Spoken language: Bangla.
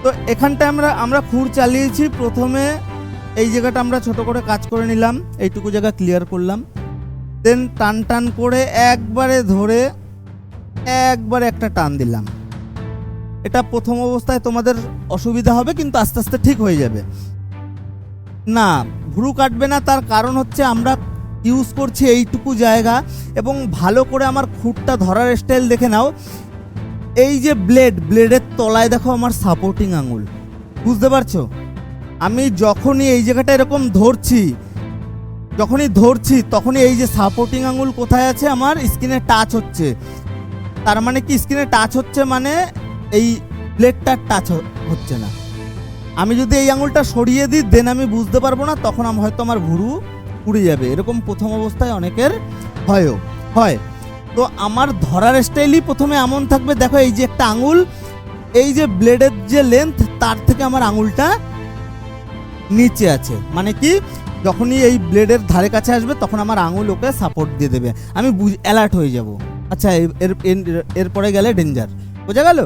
তো এখানটায় আমরা খুঁড় চালিয়েছি। প্রথমে এই জায়গাটা আমরা ছোট করে কাজ করে নিলাম, এইটুকু জায়গা ক্লিয়ার করলাম, দেন টান টান করে একবারে ধরে একবারে একটা টান দিলাম। এটা প্রথম অবস্থায় তোমাদের অসুবিধা হবে, কিন্তু আস্তে আস্তে ঠিক হয়ে যাবে। না, ভুরু কাটবে না, তার কারণ হচ্ছে আমরা ইউজ করছি এইটুকু জায়গা, এবং ভালো করে আমার খুঁটটা ধরার স্টাইল দেখে নাও। এই যে ব্লেডের তলায় দেখো আমার সাপোর্টিং আঙুল, বুঝতে পারছো? আমি যখনই এই জায়গাটা এরকম ধরছি তখনই এই যে সাপোর্টিং আঙুল কোথায় আছে, আমার স্কিনে টাচ হচ্ছে। তার মানে কি, স্কিনে টাচ হচ্ছে মানে এই ব্লেডটার টাচ হচ্ছে না। আমি যদি এই আঙুলটা সরিয়ে দিই দেন আমি বুঝতে পারবো না, তখন হয়তো আমার ভুরু উড়ে যাবে। এরকম প্রথম অবস্থায় অনেকের হয়। তো আমার ধরার স্টাইলই প্রথমে এমন থাকবে, দেখো এই যে একটা আঙুল, এই যে ব্লেডের যে লেন্থ তার থেকে আমার আঙুলটা নিচে আছে, মানে কি যখনই এই ব্লেডের ধারে কাছে আসবে তখন আমার আঙুল ওকে সাপোর্ট দিয়ে দেবে, আমি অ্যালার্ট হয়ে যাব। আচ্ছা, এরপরে গেলে ডেঞ্জার, বোঝা গেল?